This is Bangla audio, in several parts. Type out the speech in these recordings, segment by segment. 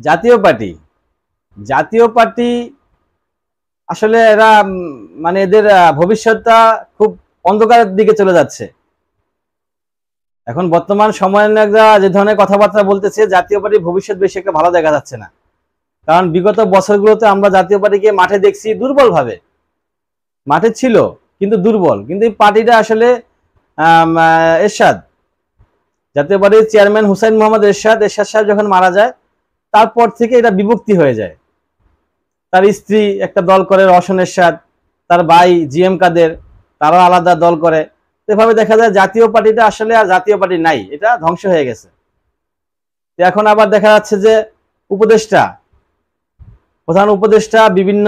জাতীয় পার্টি জাতীয় পার্টি আসলে এরা মানে এদের ভবিষ্যৎটা খুব অন্ধকারের দিকে চলে যাচ্ছে। এখন বর্তমান সমন্বয়করা যে ধরনের কথাবার্তা বলতেছে, জাতীয় পার্টির ভবিষ্যৎ বেশি একটা ভালো দেখা যাচ্ছে না। কারণ বিগত বছরগুলোতে আমরা জাতীয় পার্টিকে মাঠে দেখছি দুর্বল ভাবে, মাঠে ছিল কিন্তু দুর্বল। কিন্তু এই পার্টিটা আসলে এরশাদ, জাতীয় পার্টির চেয়ারম্যান হুসাইন মোহাম্মদ এরশাদ সাহেব যখন মারা যায়, তারপর থেকে এটা বিভক্তি হয়ে যায়। তার স্ত্রী একটা দল করে, রওশন এরশাদ, তার ভাই জিএম কাদের, তারাও আলাদা দল করে। এভাবে দেখা যায় জাতীয় পার্টিটা আসলে আর জাতীয় পার্টি নাই, এটা ধ্বংস হয়ে গেছে। এখন আবার দেখা যাচ্ছে যে উপদেষ্টা, প্রধান উপদেষ্টা বিভিন্ন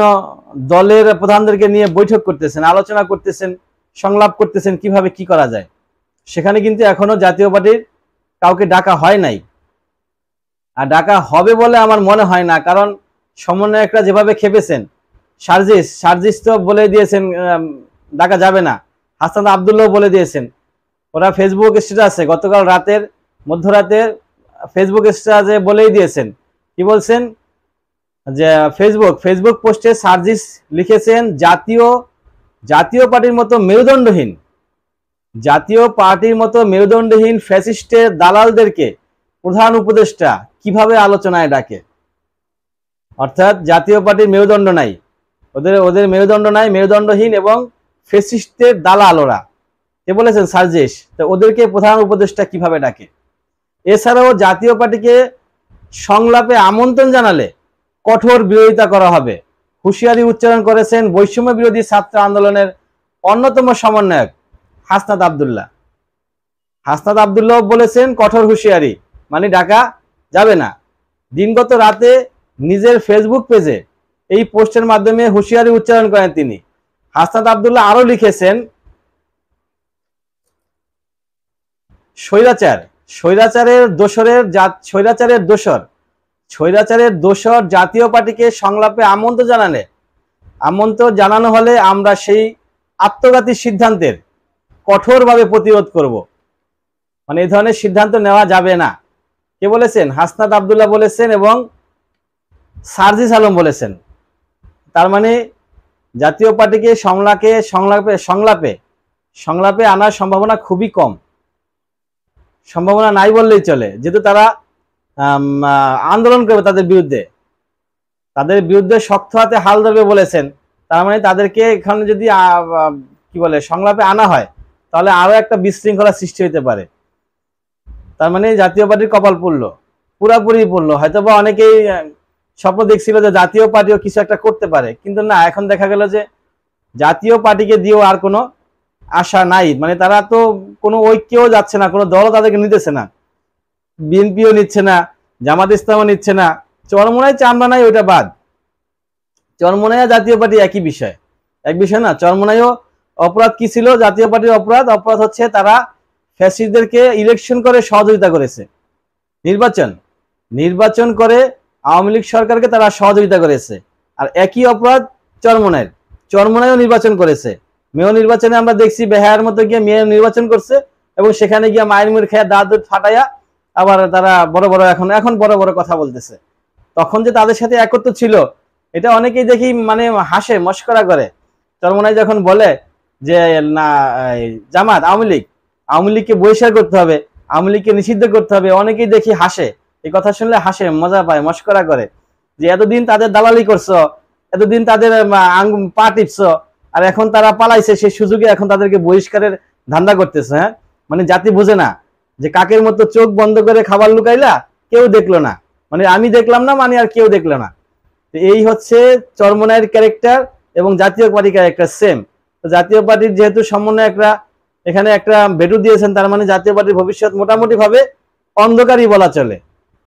দলের প্রধানদেরকে নিয়ে বৈঠক করতেছেন, আলোচনা করতেছেন, সংলাপ করতেছেন কিভাবে কি করা যায়। সেখানে কিন্তু এখনো জাতীয় পার্টির কাউকে ডাকা হয় নাই, আর ডাকা হবে বলে আমার মনে হয় না। কারণ সমন্বয়করা যেভাবে খেপেছেন, সার্জিস তো বলে দিয়েছেন ডাকা যাবে না, হাসান আব্দুল্লাহ বলে দিয়েছেন। ওরা ফেসবুক স্ট্যাটাসে গতকাল মধ্যরাতের ফেসবুক স্ট্যাটাসে বলেই দিয়েছেন। কি বলছেন যে ফেসবুক পোস্টে সার্জিস লিখেছেন, জাতীয় পার্টির মতো মেরুদণ্ডহীন ফ্যাসিস্টের দালালদেরকে প্রধান উপদেষ্টা কিভাবে আলোচনায় ডাকে। অর্থাৎ জাতীয় পার্টির মেরুদণ্ড নাই, ওদের মেরুদণ্ড নাই, মেরুদণ্ডহীন এবং ফ্যাসিস্টের দালাল ওরা, এ বলেছেন সার্জিস। তো ওদেরকে প্রধান উপদেষ্টা কিভাবে ডাকে? এছাড়াও জাতীয় পার্টিকে সংলাপে আমন্ত্রণ জানালে কঠোর বিরোধিতা করা হবে, হুঁশিয়ারি উচ্চারণ করেছেন বৈষম্য বিরোধী ছাত্র আন্দোলনের অন্যতম সমন্বয়ক হাসনাত আব্দুল্লাহ বলেছেন কঠোর হুঁশিয়ারি, মানে ডাকা যাবে না। দিনগত রাতে নিজের ফেসবুক পেজে এই পোস্টের মাধ্যমে হুঁশিয়ারি উচ্চারণ করেন তিনি। হাসনাত আব্দুল্লাহ আরো লিখেছেন, স্বৈরাচারের দোসর জাতীয় পার্টিকে সংলাপে আমন্ত্রণ জানানো হলে আমরা সেই আত্মঘাতী সিদ্ধান্তের কঠোরভাবে প্রতিরোধ করব। মানে এই ধরনের সিদ্ধান্ত নেওয়া যাবে না। কে বলেছেন? হাসনাত আব্দুল্লাহ বলেছেন এবং সার্জিস আলম বলেছেন। তার মানে জাতীয় পার্টিকে সংলাপে আনার সম্ভাবনা খুবই কম, সম্ভাবনা নাই বললেই চলে। যেহেতু তারা আন্দোলন করবে, তাদের বিরুদ্ধে শক্ত হাতে হাল ধরবে বলেছেন। তার মানে তাদেরকে এখানে যদি সংলাপে আনা হয়, তাহলে আরো একটা বিশৃঙ্খলা সৃষ্টি হতে পারে। তার মানে জাতীয় পার্টির কপাল পুরাপুরি পড়লো। হয়তোবা অনেকেই স্বপ্ন দেখছিল যে জাতীয় পার্টিও কিছু একটা করতে পারে, কিন্তু না, এখন দেখা গেল যে জাতীয় পার্টিকে দিয়েও আর কোনো আশা নাই। মানে তারা তো কোনো ঐক্যও যাচ্ছে না, কোনো দলও তাদেরকে নিতেছে না, বিএনপিও নিচ্ছে না, জামাত ইসলামও নিচ্ছে না। চরমোনাই চামড়া নাই, ওইটা বাদ। চরমোনাই জাতীয় পার্টি এক বিষয় না। চরমোনাইও অপরাধ কি ছিল? জাতীয় পার্টির অপরাধ হচ্ছে তারা ফ্যাসিস্টদেরকে ইলেকশন করে সহযোগিতা করেছে, নির্বাচন করে আওয়ামী লীগ সরকারকে তারা সহযোগিতা করেছে। আর একই অপরাধ চরমোনাইও নির্বাচন করেছে। মেয়র নির্বাচনে আমরা দেখছি বেহায়ার মতো গিয়ে মেয়র নির্বাচন করছে, এবং সেখানে গিয়ে মায়ের মুড় খেয়ে দাঁত ফাটাইয়া আবার তারা এখন বড় বড় কথা বলতেছে। তখন যে তাদের সাথে একত্র ছিল, এটা অনেকেই দেখি মানে হাসে, মস্করা করে। চরমোনাই যখন বলে যে না, জামাত আওয়ামী লীগকে বহিষ্কার করতে হবে, আওয়ামী লীগকে নিষিদ্ধ করতে হবে, অনেকেই দেখি হাসে। এই কথা শুনলে হাসে, মজা পায়, মস্করা করে যে এতদিন তাদের দালালি করছো, এতদিন তাদের পা টিপছো, আর এখন তারা পালাইছে, সেই সুযোগে এখন তাদেরকে বহিষ্কারের ধান্দা করতেছে। হ্যাঁ, মানে জাতি বুঝে না যে কাকের মতো চোখ বন্ধ করে খাবার লুকাইলা, কেউ দেখলো না, মানে আমি দেখলাম না, মানে আর কেউ দেখলো না। এই হচ্ছে চরমোনাইয়ের ক্যারেক্টার এবং জাতীয় পার্টির ক্যারেক্টার সেম। তো জাতীয় পার্টির যেহেতু সমন্বয়করা এখানে একটা বেটু দিয়েছেন, তার মানে জাতীয় পার্টির ভবিষ্যৎ মোটামুটি ভাবে অন্ধকারই বলা চলে।